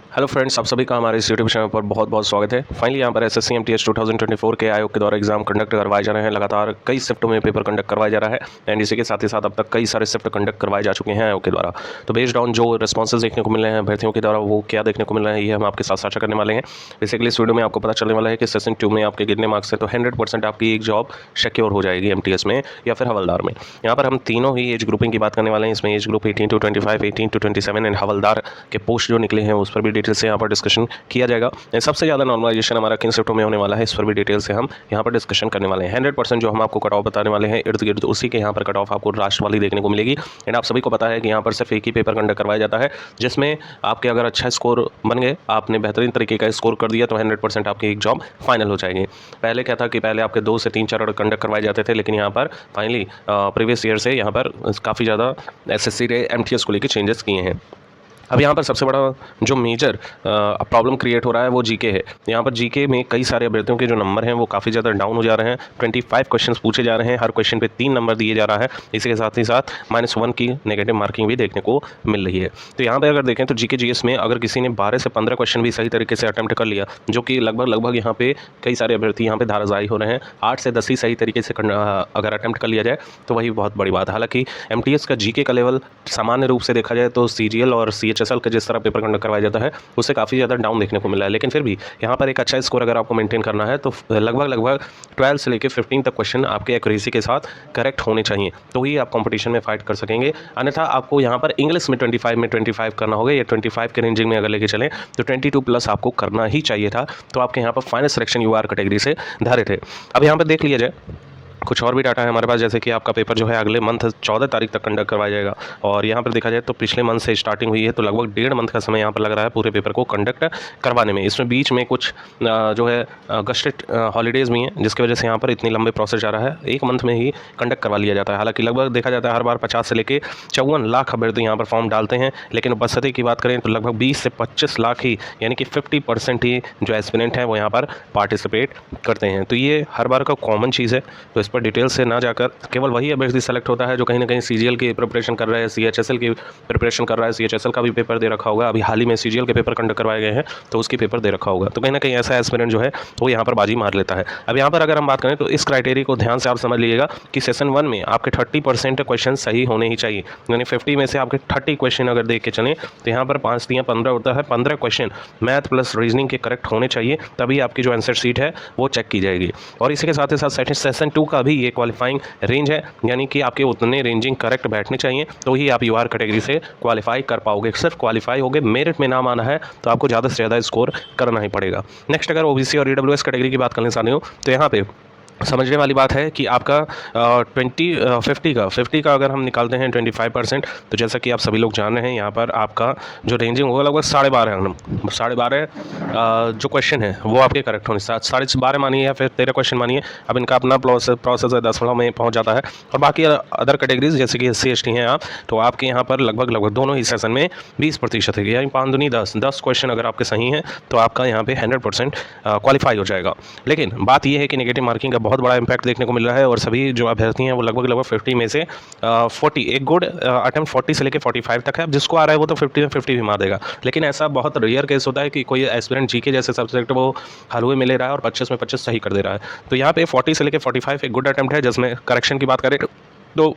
Hello friends, आप सभी का हमारे इस यूट्यूब चैनल पर बहुत बहुत स्वागत है। फाइनली यहाँ पर एसएससी एमटीएस 2024 के आयोग के द्वारा एग्जाम कंडक्ट करवाए जा रहे हैं। लगातार कई शिफ्टों में पेपर कंडक्ट करवाया जा रहा है एंड इसी के साथ ही साथ अब तक कई सारे शिफ्ट कंडक्ट करवाए जा चुके हैं आयोग के द्वारा। तो बेस्ड ऑन जो रिस्पॉन्सेज देखने को मिल रहे हैं अभ्यर्थियों के द्वारा, वो क्या देखने को मिल रहा है ये हम आपके साथ साझा करने वाले हैं। बेसिकली इस वीडियो में आपको पता चलने वाला है कि सेशन 2 में आपके कितने मार्क्स है, तो 100% आपकी एक जॉब सिक्योर हो जाएगी एमटीएस में या फिर हवलदार में। यहाँ पर हम तीनों ही एज ग्रुपिंग की बात करने वाले हैं। इसमें age group 18 to 25, 18 to 27 and हवलदार के पोस्ट जो निकले हैं उस पर भी डिटेल से यहाँ पर डिस्कशन किया जाएगा। सबसे ज़्यादा नॉर्मलाइजेशन हमारा किन शिफ्टों में होने वाला है, इस पर भी डिटेल से हम यहाँ पर डिस्कशन करने वाले हैं। 100% जो हम आपको कट ऑफ बताने वाले हैं इर्द गिर्द उसी के यहाँ पर कट ऑफ आपको लास्ट वाली देखने को मिलेगी। एंड आप सभी को पता है कि यहाँ पर सिर्फ एक ही पेपर कंडक्ट करवाया जाता है, जिसमें आपके अगर अच्छा स्कोर बन गए, आपने बेहतरीन तरीके का स्कोर कर दिया, तो 100% आपकी एक जॉब फाइनल हो जाएगी। पहले क्या था कि पहले आपके 2 से 3 चरण कंडक्ट करवाए जाते थे, लेकिन यहाँ पर फाइनली प्रीवियस ईयर से यहाँ पर काफ़ी ज़्यादा एसएससी ने एमटीएस को लेकर चेंजेस किए हैं। अब यहाँ पर सबसे बड़ा जो मेजर प्रॉब्लम क्रिएट हो रहा है वो जीके है। यहाँ पर जीके में कई सारे अभ्यर्थियों के जो नंबर हैं वो काफ़ी ज़्यादा डाउन हो जा रहे हैं। 25 क्वेश्चंस पूछे जा रहे हैं, हर क्वेश्चन पे 3 नंबर दिए जा रहा है। इसी के साथ ही साथ -1 की नेगेटिव मार्किंग भी देखने को मिल रही है। तो यहाँ पर अगर देखें तो जीके जीएस में अगर किसी ने 12 से 15 क्वेश्चन भी सही तरीके से अटैम्प्ट कर लिया, जो कि लगभग यहाँ पे कई सारे अभ्यर्थी यहाँ पे धाराशायी हो रहे हैं, 8 से 10 ही सही तरीके से अगर अटैम्प्ट कर लिया जाए तो वही बहुत बड़ी बात है। हालांकि एमटीएस का जीके का लेवल सामान्य रूप से देखा जाए तो सीजीएल और सीएचएसएल का जिस तरह पेपर कंडक्ट करवाया जाता है उससे काफ़ी ज़्यादा डाउन देखने को मिला है। लेकिन फिर भी यहाँ पर एक अच्छा स्कोर अगर आपको मेंटेन करना है तो लगभग 12 से लेकर 15 तक क्वेश्चन आपके एक्यूरेसी के साथ करेक्ट होने चाहिए, तो ही आप कंपटीशन में फाइट कर सकेंगे। अन्यथा आपको यहाँ पर इंग्लिश में 25 करना होगा, या 25 के रेंजिंग में अगर लेके चलें तो 22+ आपको करना ही चाहिए था। तो आपके यहाँ पर फाइनल सिलेक्शन यूआर कैटेगरी से धारित है। अब यहाँ पर देख लिया जाए कुछ और भी डाटा है हमारे पास, जैसे कि आपका पेपर जो है अगले मंथ 14 तारीख तक कंडक्ट करवाया जाएगा। और यहाँ पर देखा जाए तो पिछले मंथ से स्टार्टिंग हुई है, तो लगभग 1.5 मंथ का समय यहाँ पर लग रहा है पूरे पेपर को कंडक्ट करवाने में। इसमें बीच में कुछ जो है अगस्ट हॉलीडेज़ भी हैं, जिसकी वजह से यहाँ पर इतनी लंबे प्रोसेस जा रहा है। 1 मंथ में ही कंडक्ट करवा लिया जाता है। हालांकि लगभग देखा जाता है हर बार 50 से लेकर 54 लाख अभ्यर्थी यहाँ पर फॉर्म डालते हैं, लेकिन उपस्थिति की बात करें तो लगभग 20 से 25 लाख ही, यानी कि 50% ही जो एस्पिरेंट हैं वो यहाँ पर पार्टिसिपेट करते हैं। तो ये हर बार का कॉमन चीज़ है, तो इस पर डिटेल से ना जाकर केवल वही अभ्यर्थी सेलेक्ट होता है जो कहीं ना कहीं सीजीएल की प्रिपरेशन कर रहा है, सीएचएसएल की प्रिपरेशन कर रहा है, सीएचएसएल का भी पेपर दे रखा होगा। अभी हाल ही में सीजीएल के पेपर कंडक्ट करवाए गए हैं तो उसकी पेपर दे रखा होगा। तो कहीं ना कहीं ऐसा एस्पिरेंट जो है वो यहाँ पर बाजी मार लेता है। अब यहाँ पर अगर हम बात करें तो इस क्राइटेरिया को ध्यान से आप समझ लीजिएगा कि सेशन 1 में आपके 30% क्वेश्चन सही होने ही चाहिए, यानी 50 में से आपके 30 क्वेश्चन अगर देख के चलें तो यहाँ पर 5 या 15 होता है, 15 क्वेश्चन मैथ प्लस रीजनिंग के करेक्ट होने चाहिए, तभी आपकी जो आंसर शीट है वो चेक की जाएगी। और इसी के साथ ही साथ सेशन 2 का भी ये क्वालिफाइंग रेंज है, यानी कि आपके उतने रेंजिंग करेक्ट बैठने चाहिए, तो ही आप यूआर कैटेगरी से क्वालिफाई कर पाओगे। सिर्फ क्वालिफाई होगे, मेरिट में नाम आना है तो आपको ज़्यादा से ज़्यादा स्कोर करना ही पड़ेगा। नेक्स्ट अगर ओबीसी और ईडब्ल्यूएस कैटेगरी की बात करने चाहते हो तो यहाँ पे समझने वाली बात है कि आपका 50 का अगर हम निकालते हैं 25%, तो जैसा कि आप सभी लोग जान रहे हैं यहाँ पर आपका जो रेंजिंग होगा लगभग 12.5 जो क्वेश्चन है वो आपके करेक्ट होने, 12.5 मानिए या फिर 13 क्वेश्चन मानिए। अब इनका अपना प्रोसेस है, 10 में पहुँच जाता है। और बाकी अदर कैटेगरीज जैसे कि SC ST हैं आप, तो आपके यहाँ पर लगभग दोनों ही सेशन में 20% है, यानी 5 दूनी 10 क्वेश्चन अगर आपके सही हैं तो आपका यहाँ पे 100% क्वालिफाई हो जाएगा। लेकिन बात यह है कि नेगेटिव मार्किंग का बहुत बड़ा इंपैक्ट देखने को मिल रहा है, और सभी जो अभ्यर्थी हैं वो लगभग 50 में से 40, एक गुड अटेम्प्ट 40 से लेकर 45 तक है। अब जिसको आ रहा है वो तो 50 में 50 भी मार देगा, लेकिन ऐसा बहुत रेयर केस होता है कि कोई एस्पिरेंट जीके जैसे सब्जेक्ट वो हलवे में ले रहा है और 25 में 25 सही कर दे रहा है। तो यहाँ पे 40 से लेकर 45 एक गुड अटेम्प्ट है, जिसमें करेक्शन की बात करें तो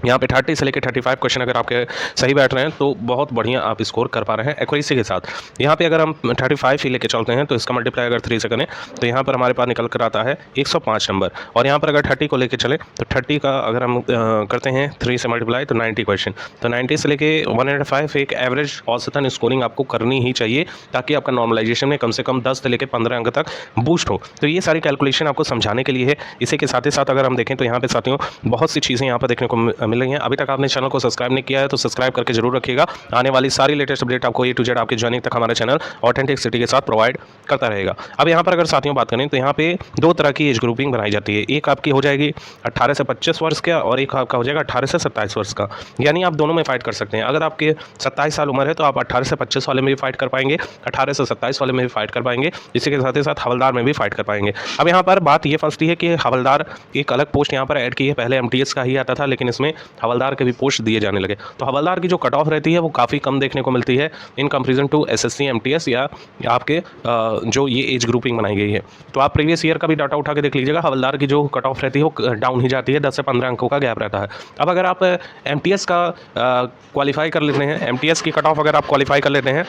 यहाँ पे 30 से लेकर 35 क्वेश्चन अगर आपके सही बैठ रहे हैं तो बहुत बढ़िया आप स्कोर कर पा रहे हैं एक्यूरेसी के साथ। यहाँ पे अगर हम 35 ही लेके चलते हैं तो इसका मल्टीप्लाई अगर 3 से करें तो यहाँ पर हमारे पास निकल कर आता है 105 नंबर। और यहाँ पर अगर 30 को लेके चलें तो 30 का अगर हम करते हैं 3 से मल्टीप्लाई तो 90 क्वेश्चन, तो 90 से लेके 105 एक एवरेज औसतन स्कोरिंग आपको करनी ही चाहिए, ताकि आपका नॉर्मलाइजेशन में कम से कम 10 से लेकर 15 अंक तक बूस्ट हो। तो ये सारी कैलकुलेशन आपको समझाने के लिए है। इसी के साथ ही साथ अगर हम देखें तो यहाँ पे साथियों बहुत सी चीज़ें यहाँ पर देखने को मिल रही हैं। अभी तक आपने चैनल को सब्सक्राइब नहीं किया है तो सब्सक्राइब करके जरूर रखिएगा। आने वाली सारी लेटेस्ट अपडेट आपको A to Z आपके ज्वाइनिंग तक हमारा चैनल ऑथेंटिसिटी के साथ प्रोवाइड करता रहेगा। अब यहाँ पर अगर साथियों बात करें तो यहाँ पे 2 तरह की एज ग्रुपिंग बनाई जाती है। एक आपकी हो जाएगी 18 से 25 वर्ष का, और एक आपका हो जाएगा 18 से 27 वर्ष का, यानी आप दोनों में फाइट कर सकते हैं। अगर आपके 27 साल उम्र है तो आप 18 से 25 वाले में भी फाइट कर पाएंगे, 18 से 27 वाले में भी फाइट कर पाएंगे, इसी के साथ ही साथ हवलदार में भी फाइट कर पाएंगे। अब यहाँ पर बात ये फंसती है कि हवलदार एक अलग पोस्ट यहाँ पर ऐड की है, पहले MTS का ही आता था, लेकिन इसमें हवलदार के भी पोस्ट दिए जाने लगे। तो हवलदार की जो कट ऑफ रहती है वो काफ़ी कम देखने को मिलती है इन कंपेरिजन टू एसएससी एमटीएस या आपके जो ये एज ग्रुपिंग बनाई गई है। तो आप प्रीवियस ईयर का भी डाटा उठा के देख लीजिएगा, हवलदार की जो कट ऑफ रहती है वो डाउन ही जाती है, 10 से 15 अंकों का गैप रहता है। अब अगर आप एमटीएस का क्वालिफाई कर लेते हैं, एमटीएस की कट ऑफ अगर आप क्वालिफाई कर लेते हैं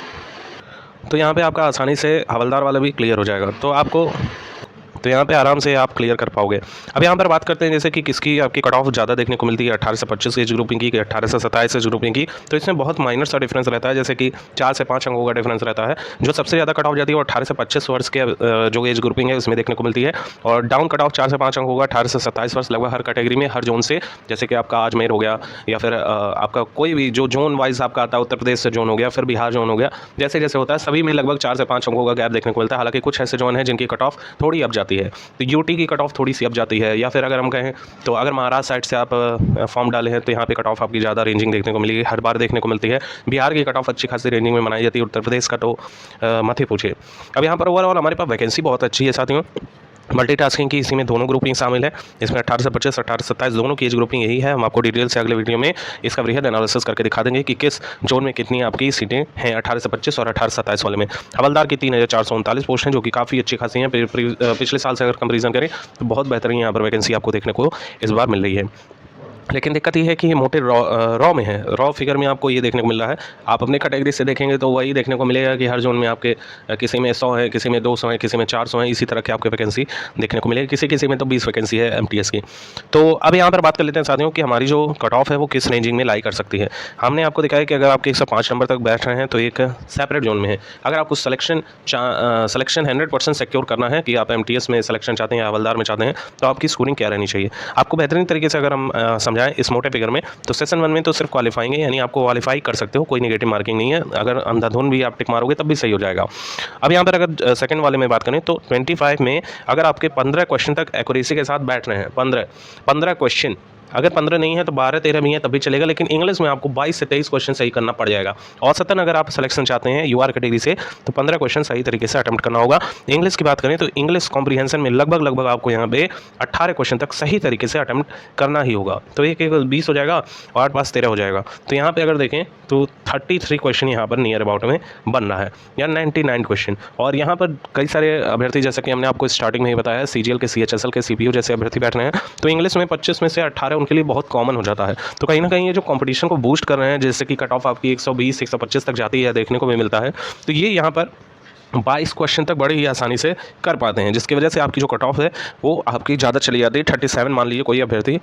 तो यहाँ पे आपका आसानी से हवलदार वाला भी क्लियर हो जाएगा। तो यहाँ पे आराम से आप क्लियर कर पाओगे। अब यहाँ पर बात करते हैं जैसे कि किसकी आपकी कट ऑफ ज़्यादा देखने को मिलती है, 18 से 25 एज ग्रुपिंग की, 18 से 27 एज ग्रुपिंग की। तो इसमें बहुत माइनर सा डिफरेंस रहता है, जैसे कि 4 से 5 अंकों का डिफरेंस रहता है। जो सबसे ज़्यादा कट ऑफ जाती है वो 18 से 25 वर्ष के जो एज ग्रुपिंग है उसमें देखने को मिलती है, और डाउन कट ऑफ 4 से 5 अंकों का 18 से 27 वर्ष लगभग हर कैटेगरी में, हर जोन से, जैसे कि आपका अजमेर हो गया या फिर आपका कोई भी जो जोन वाइज आपका आता है, उत्तर प्रदेश से जोन हो गया, फिर बिहार जोन हो गया, जैसे जैसे होता है सभी में लगभग 4 से 5 अंकों का गैप देखने को मिलता है। हालांकि कुछ ऐसे जोन हैं जिनकी कट ऑफ थोड़ी अप जाती है, तो यूटी की कट ऑफ थोड़ी सी अप जाती है, या फिर अगर हम कहें तो अगर महाराष्ट्र साइड से आप फॉर्म डाले हैं तो यहाँ पे कट ऑफ आपकी ज़्यादा रेंजिंग देखने को मिलेगी, हर बार देखने को मिलती है। बिहार की कट ऑफ अच्छी खासी रेंजिंग में बनाई जाती है, उत्तर प्रदेश का तो मत ही पूछिए। अब यहाँ पर ओवरऑल हमारे पास वैकेंसी बहुत अच्छी है साथियों। मल्टीटास्किंग की इसी में दोनों ग्रुपिंग शामिल है, इसमें 18 से 25, 18 से 27 दोनों की एज ग्रुपिंग यही है। हम आपको डिटेल से अगले वीडियो में इसका वृहद एनालिसिस करके दिखा देंगे कि किस जोन में कितनी आपकी सीटें हैं 18 से 25 और 18 से 27 वाले में। हवलदार की 3439 पोस्ट हैं जो कि काफ़ी अच्छी खासी हैं, पिछले साल से अगर कंपेरिजन करें तो बहुत बेहतरीन यहाँ पर वैकेंसी आपको देखने को इस बार मिल रही है। लेकिन दिक्कत ये है कि ये मोटे रॉ में है, रॉ फिगर में आपको ये देखने को मिल रहा है। आप अपने कैटेगरी से देखेंगे तो वही देखने को मिलेगा कि हर जोन में आपके किसी में 100 है, किसी में 200 है, किसी में 400 है, इसी तरह की आपके वैकेंसी देखने को मिलेगी। किसी किसी में तो 20 वैकेंसी है एमटीएस की। तो अब यहाँ पर बात कर लेते हैं साथियों कि हमारी जो कट ऑफ है वो किस रेंजिंग में लाई कर सकती है। हमने आपको दिखाया कि अगर आपके 105 नंबर तक बैठ रहे हैं तो एक सेपरेट जोन में है। अगर आपको सिलेक्शन 100% सिक्योर करना है कि आप एमटीएस में सिलेक्शन चाहते हैं या हवलदार में चाहते हैं, तो आपकी स्कोरिंग क्या रहनी चाहिए। आपको बेहतरीन तरीके से अगर हम समझाएं इस मोटे फिगर में, तो सेशन 1 में तो सिर्फ क्वालिफाइंग है, यानी आपको क्वालिफाई कर सकते हो, कोई नेगेटिव मार्किंग नहीं है। अगर अंधाधुन भी आप टिक मारोगे तब भी सही हो जाएगा। अब यहाँ पर अगर सेकंड वाले में बात करें तो 25 में अगर आपके 15 क्वेश्चन तक एक्यूरेसी के साथ बैठ रहे हैं, 15 क्वेश्चन, अगर 15 नहीं है तो 12-13 भी हैं तब भी चलेगा, लेकिन इंग्लिश में आपको 22 से 23 क्वेश्चन सही करना पड़ जाएगा। औसतन अगर आप सिलेक्शन चाहते हैं यूआर कैटेगरी से तो 15 क्वेश्चन सही तरीके से अटेम्प्ट करना होगा। इंग्लिश की बात करें तो इंग्लिश कॉम्प्रीहेंशन में लगभग आपको यहाँ पे 18 क्वेश्चन तक सही तरीके से अटेम्प्ट करना ही होगा। तो एक 20 हो जाएगा और 8 पास 13 हो जाएगा। तो यहाँ पर अगर देखें तो 33 क्वेश्चन यहाँ पर नियर अबाउट में बन रहा है, या 99 क्वेश्चन। और यहाँ पर कई सारे अभ्यर्थी, जैसा कि हमने आपको स्टार्टिंग में ही बताया, सीजीएल के, सीएचएसएल के, सीपीयू जैसे अभ्यर्थी बैठ रहे हैं, तो इंग्लिश में 25 में से 18 उनके लिए बहुत कॉमन हो जाता है। तो कहीं ना कहीं ये जो कंपटीशन को बूस्ट कर रहे हैं, जैसे कि कट ऑफ आपकी 120 125 तक जाती है, देखने को भी मिलता है। तो ये यहाँ पर 22 क्वेश्चन तक बड़ी ही आसानी से कर पाते हैं, जिसकी वजह से आपकी जो कट ऑफ है वो आपकी ज़्यादा चली जाती है। 37 मान लीजिए कोई अभ्यर्थी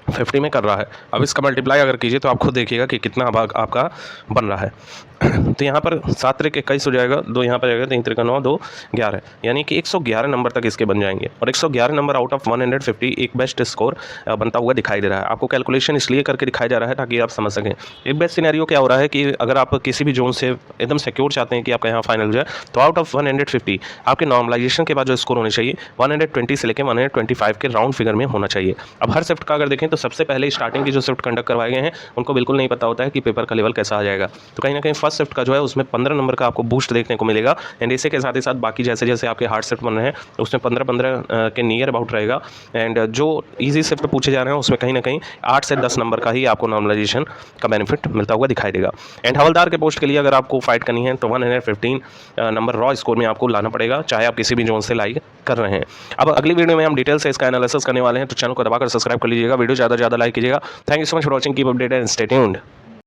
50 में कर रहा है, अब इसका मल्टीप्लाई अगर कीजिए तो आप खुद देखिएगा कि कितना भाग आपका बन रहा है। तो यहाँ पर 7 त्रिक 21 हो जाएगा, 2 यहाँ पर जाएगा, 3 त्रिक 9, 2 11, यानी कि 111 नंबर तक इसके बन जाएंगे। और 111 नंबर आउट ऑफ 150 एक बेस्ट स्कोर बनता हुआ दिखाई दे रहा है। आपको कैलकुलेशन इसलिए करके दिखाया जा रहा है ताकि आप समझ सकें एक बेस्ट सिनेरियो क्या हो रहा है कि अगर आप किसी भी जोन से एकदम सिक्योर चाहते हैं कि आपका यहाँ फाइनल हो जाए, तो आउट ऑफ 150 आपके नॉर्मलाइजेशन के बाद जो स्कोर होने चाहिए 120 से लेकर 125 के राउंड फिगर में होना चाहिए। अब हर शिफ्ट का अगर देखें तो सबसे पहले स्टार्टिंग की जो शिफ्ट कंडक्ट करवाए गए हैं उनको बिल्कुल नहीं पता होता है कि पेपर का लेवल कैसा आ जाएगा। तो कहीं ना कहीं फर्स्ट शिफ्ट का जो है उसमें 15 नंबर का आपको बूस्ट देखने को मिलेगा, एंड इसी के साथ ही साथ बाकी जैसे जैसे आपके हार्ड शिफ्ट बन रहे हैं उसमें 15 के नियर अबाउट रहेगा। एंड जो ईजी शिफ्ट पूछे जा रहे हैं उसमें कहीं ना कहीं 8 से 10 नंबर का ही आपको नॉर्मलाइजेशन का बेनिफिट मिलता हुआ दिखाई देगा। एंड हवलदार के पोस्ट के लिए अगर आपको फाइट करनी है तो 115 नंबर रॉ स्कोर में आपको लाना पड़ेगा, चाहे आप किसी भी जोन से लाई कर रहे हैं। अब अगली वीडियो में हम डिटेल से इसका एनालिसिस करने वाले हैं, तो चैनल को दबाकर सब्सक्राइब कर लीजिएगा, वीडियो ज़्यादा से ज़्यादा लाइक कीजिएगा। Thank you so much for watching, keep updated and stay tuned.